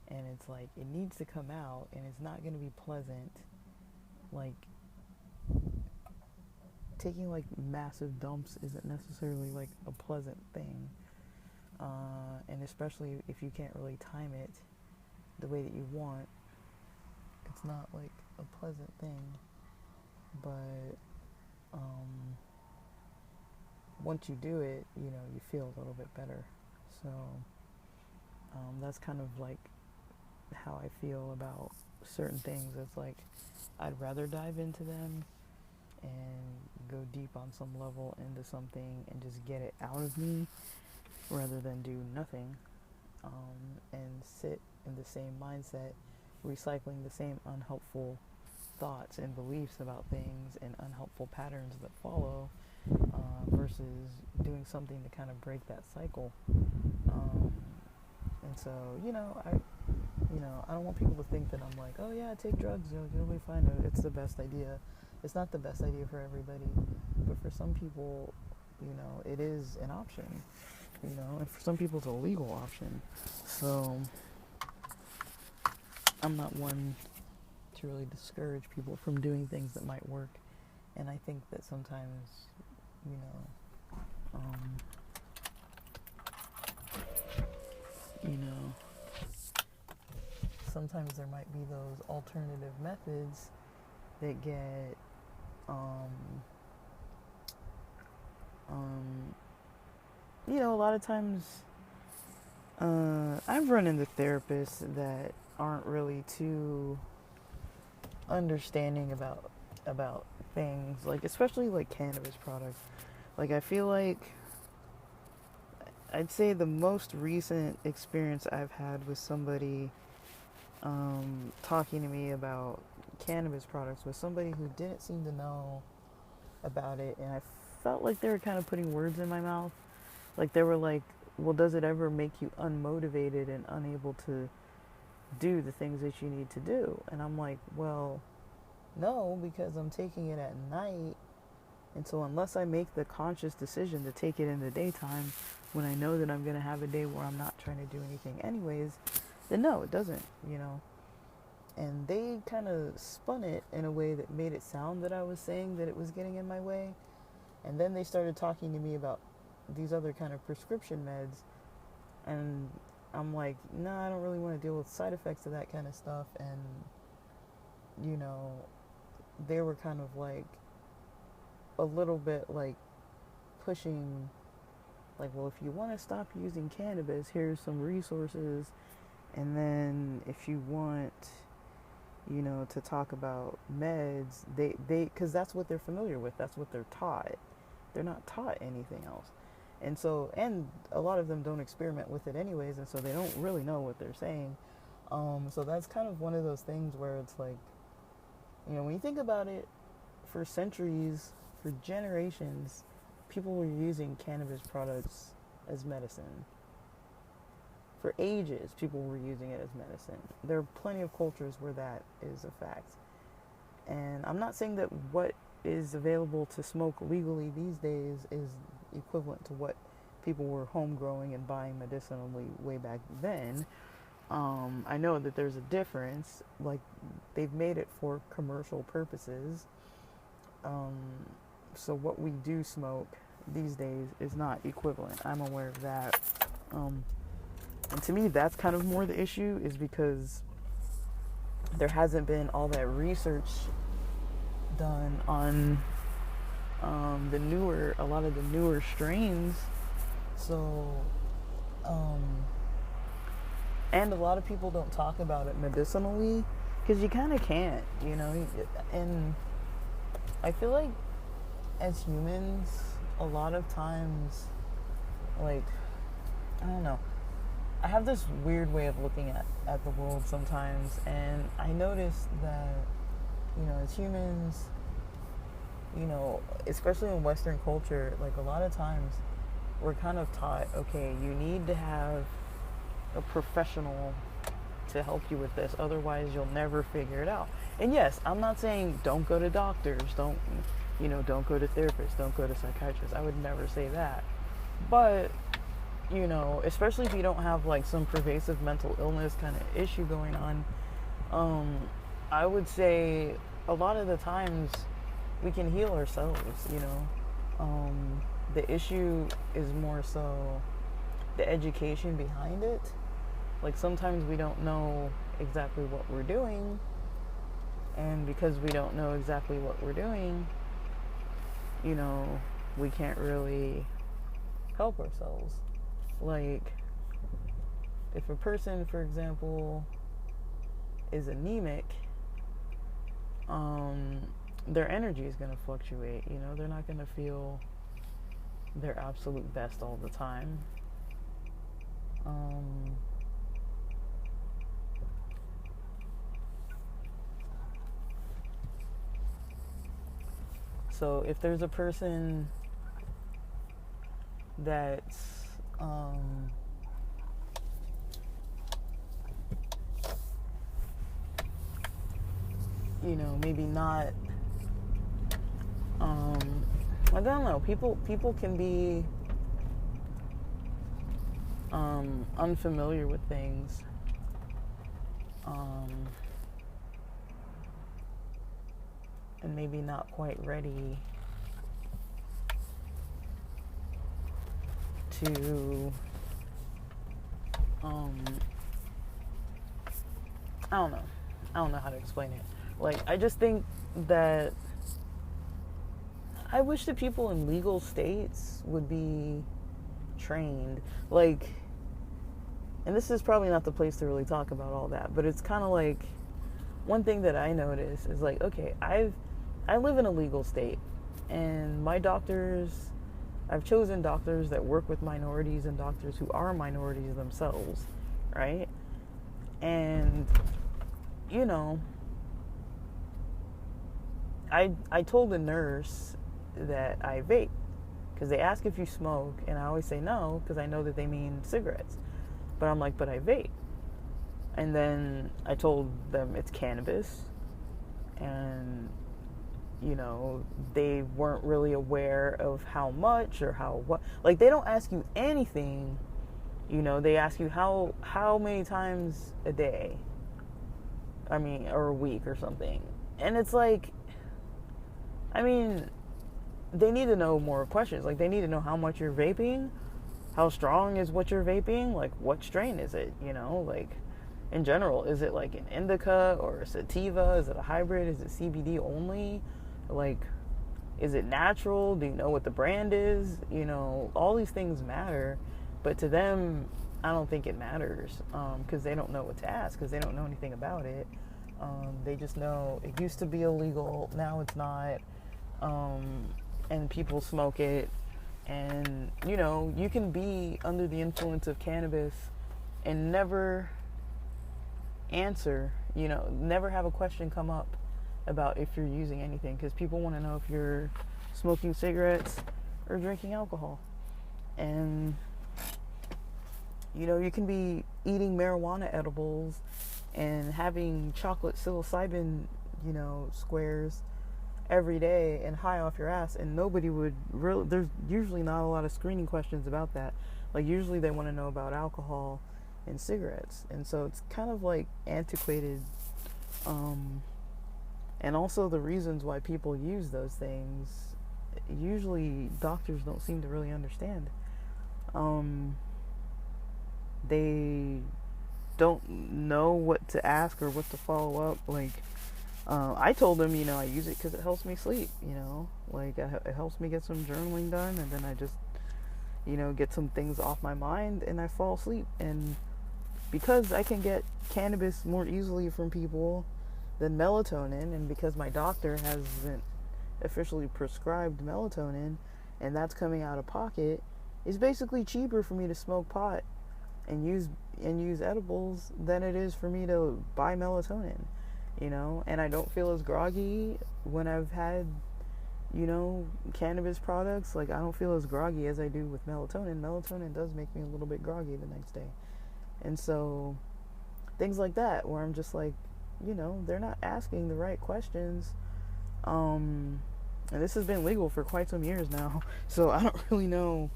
and it's like it needs to come out, and it's not going to be pleasant. Like taking like massive dumps isn't necessarily like a pleasant thing, and especially if you can't really time it the way that you want, it's not like a pleasant thing. But once you do it, you feel a little bit better. So that's kind of like how I feel about certain things. It's like I'd rather dive into them and go deep on some level into something and just get it out of me rather than do nothing, and sit in the same mindset, recycling the same unhelpful thoughts and beliefs about things and unhelpful patterns that follow, versus doing something to kind of break that cycle. And so, I don't want people to think that I'm like, oh yeah, take drugs, you'll be fine. It's the best idea. It's not the best idea for everybody, but for some people, it is an option, and for some people it's a legal option. So I'm not one to really discourage people from doing things that might work. And I think that sometimes, um, sometimes there might be those alternative methods that get, a lot of times, I've run into therapists that aren't really too understanding about things, like especially like cannabis products. Like I feel like I'd say the most recent experience I've had with somebody talking to me about cannabis products was somebody who didn't seem to know about it, and I felt like they were kind of putting words in my mouth. Like they were like, well, does it ever make you unmotivated and unable to do the things that you need to do? And I'm like, well, no, because I'm taking it at night. And so unless I make the conscious decision to take it in the daytime, when I know that I'm going to have a day where I'm not trying to do anything anyways, then no, it doesn't, And they kind of spun it in a way that made it sound that I was saying that it was getting in my way. And then they started talking to me about these other kind of prescription meds. And I'm like, nah, I don't really want to deal with side effects of that kind of stuff. And, they were kind of like a little bit like pushing, like, well, if you want to stop using cannabis, here's some resources. And then if you want, to talk about meds, they because that's what they're familiar with, that's what they're taught. They're not taught anything else. And a lot of them don't experiment with it anyways, and so they don't really know what they're saying. So that's kind of one of those things where it's like, when you think about it, for centuries, for generations, people were using cannabis products as medicine. For ages, people were using it as medicine. There are plenty of cultures where that is a fact. And I'm not saying that what is available to smoke legally these days is equivalent to what people were home growing and buying medicinally way back then. I know that there's a difference. Like, they've made it for commercial purposes. So what we do smoke these days is not equivalent. I'm aware of that. And to me, that's kind of more the issue, is because there hasn't been all that research done on a lot of the newer strains. So, and a lot of people don't talk about it medicinally, because you kind of can't, and I feel like as humans, a lot of times, like, I don't know, I have this weird way of looking at the world sometimes, and I noticed that, as humans, especially in Western culture, like, a lot of times we're kind of taught, okay, you need to have a professional to help you with this, otherwise you'll never figure it out. And yes, I'm not saying don't go to doctors, don't go to therapists, don't go to psychiatrists. I would never say that. But, especially if you don't have like some pervasive mental illness kind of issue going on, I would say a lot of the times we can heal ourselves, the issue is more so the education behind it. Like, sometimes we don't know exactly what we're doing, and because we don't know exactly what we're doing, we can't really help ourselves. Like, if a person, for example, is anemic, their energy is going to fluctuate. They're not going to feel their absolute best all the time. So if there's a person that's maybe not, I don't know, people can be unfamiliar with things, and maybe not quite ready to I don't know how to explain it. Like, I just think that I wish that people in legal states would be trained. Like, and this is probably not the place to really talk about all that, but it's kind of like, one thing that I notice is like, okay, I live in a legal state, and my doctors, I've chosen doctors that work with minorities and doctors who are minorities themselves, right? And, I told the nurse that I vape, because they ask if you smoke, and I always say no, because I know that they mean cigarettes. But I'm like, but I vape. And then I told them it's cannabis, and, they weren't really aware of how much or what. Like, they don't ask you anything, they ask you how many times a day, or a week or something. And it's like, they need to know more questions. Like, they need to know how much you're vaping, how strong is what you're vaping, like, what strain is it, like, in general, is it like an indica or a sativa? Is it a hybrid? Is it CBD only? Like, is it natural? Do you know what the brand is? All these things matter, but to them, I don't think it matters, because they don't know what to ask, because they don't know anything about it. They just know it used to be illegal, now it's not, and people smoke it, and, you can be under the influence of cannabis and never answer, never have a question come up about if you're using anything, because people want to know if you're smoking cigarettes or drinking alcohol. And you can be eating marijuana edibles and having chocolate psilocybin squares every day and high off your ass, and nobody would really, there's usually not a lot of screening questions about that. Like, usually they want to know about alcohol and cigarettes, and so it's kind of like antiquated. And also the reasons why people use those things, usually doctors don't seem to really understand. They don't know what to ask or what to follow up. Like, I told them, I use it because it helps me sleep, like it helps me get some journaling done, and then I just, get some things off my mind and I fall asleep. And because I can get cannabis more easily from people than melatonin, and because my doctor hasn't officially prescribed melatonin and that's coming out of pocket, it's basically cheaper for me to smoke pot and use edibles than it is for me to buy melatonin, and I don't feel as groggy when I've had, cannabis products. Like, I don't feel as groggy as I do with melatonin. Melatonin does make me a little bit groggy the next day. And so things like that, where I'm just like, they're not asking the right questions. And this has been legal for quite some years now, so I don't really know.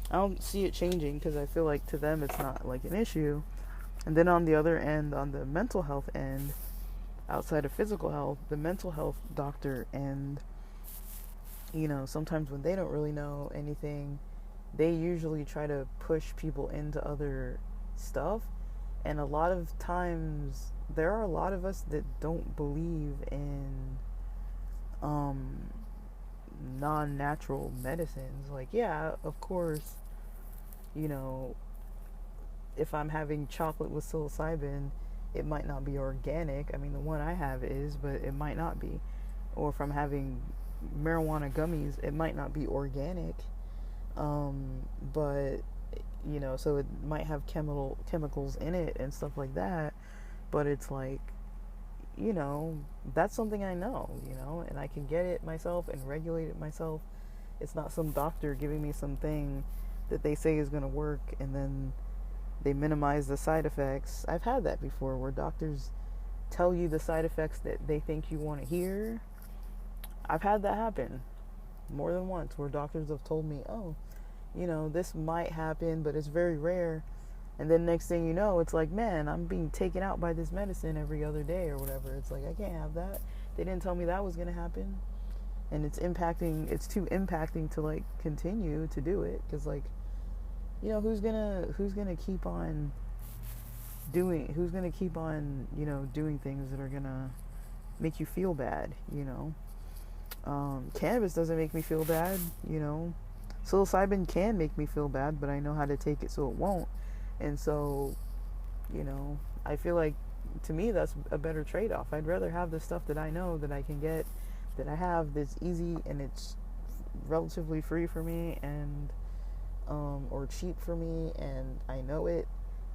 I don't see it changing, because I feel like to them it's not like an issue. And then on the other end, on the mental health end, outside of physical health, the mental health doctor end, sometimes when they don't really know anything, they usually try to push people into other stuff. And a lot of times, there are a lot of us that don't believe in non-natural medicines. Like, yeah, of course, if I'm having chocolate with psilocybin, it might not be organic. I mean, the one I have is, but it might not be. Or if I'm having marijuana gummies, it might not be organic. But, so it might have chemicals in it and stuff like that. But it's like, that's something I know, and I can get it myself and regulate it myself. It's not some doctor giving me something that they say is going to work, and then they minimize the side effects. I've had that before, where doctors tell you the side effects that they think you want to hear. I've had that happen more than once, where doctors have told me, oh, this might happen, but it's very rare. And then next thing you know, it's like, man, I'm being taken out by this medicine every other day or whatever. It's like, I can't have that. They didn't tell me that was going to happen. And it's too impacting to, like, continue to do it. Because, like, who's gonna keep on doing things that are gonna make you feel bad, Cannabis doesn't make me feel bad, Psilocybin can make me feel bad, but I know how to take it so it won't. And so, I feel like, to me, that's a better trade-off. I'd rather have the stuff that I know that I can get, that I have, that's easy and it's relatively free for me, and or cheap for me, and I know it,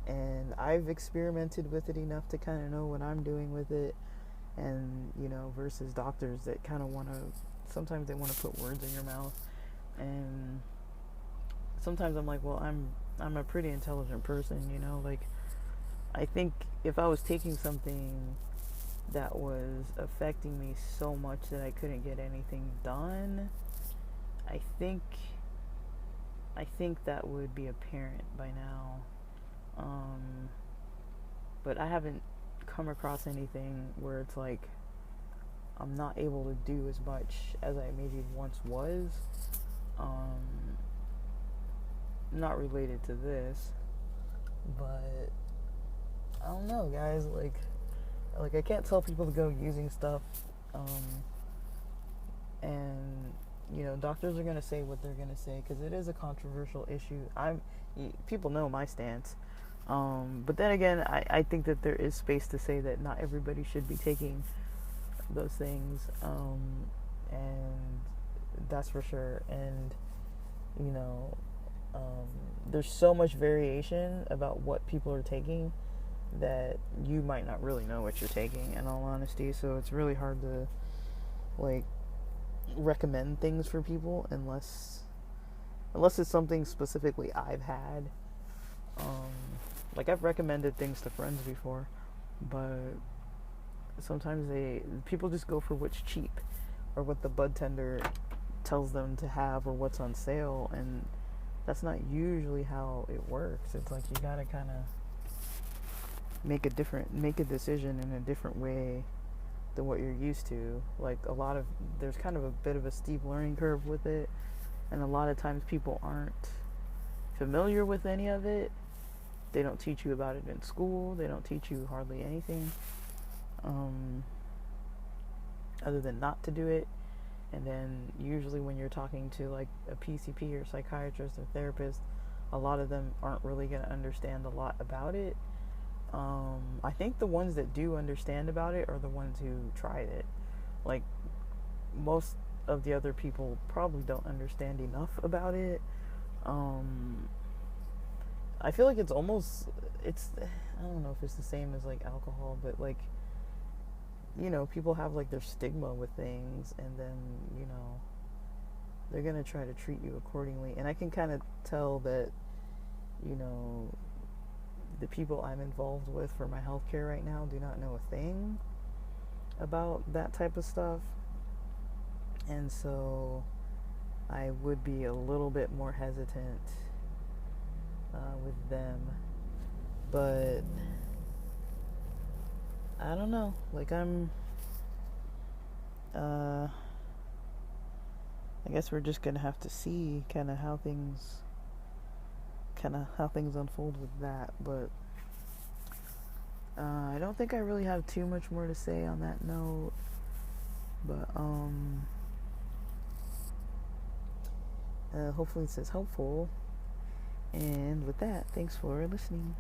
and I've experimented with it enough to kind of know what I'm doing with it. And versus doctors that kind of sometimes they want to put words in your mouth. And sometimes I'm like, well, I'm a pretty intelligent person, like, I think if I was taking something that was affecting me so much that I couldn't get anything done, I think that would be apparent by now. But I haven't come across anything where it's like I'm not able to do as much as I maybe once was. Not related to this, but I don't know, guys. Like I can't tell people to go using stuff, and doctors are gonna say what they're gonna say, because it is a controversial issue. People know my stance, but then again, I think that there is space to say that not everybody should be taking those things, and that's for sure. And there's so much variation about what people are taking that you might not really know what you're taking, in all honesty. So it's really hard to like recommend things for people unless it's something specifically I've had. Um, like I've recommended things to friends before, but sometimes people just go for what's cheap or what the bud tender tells them to have or what's on sale, and that's not usually how it works. It's like you gotta kind of make a decision in a different way than what you're used to. Like there's kind of a bit of a steep learning curve with it, and a lot of times people aren't familiar with any of it. They don't teach you about it in school. They don't teach you hardly anything other than not to do it. And then usually when you're talking to like a PCP or psychiatrist or therapist, a lot of them aren't really going to understand a lot about it. I think the ones that do understand about it are the ones who tried it. Like most of the other people probably don't understand enough about it. I feel like I don't know if it's the same as like alcohol, but like, people have like their stigma with things, and then, they're going to try to treat you accordingly. And I can kind of tell that, the people I'm involved with for my healthcare right now do not know a thing about that type of stuff. And so I would be a little bit more hesitant with them. But I don't know. Like I guess we're just gonna have to see kind of how things unfold with that. But I don't think I really have too much more to say on that note. But hopefully this is helpful. And with that, thanks for listening.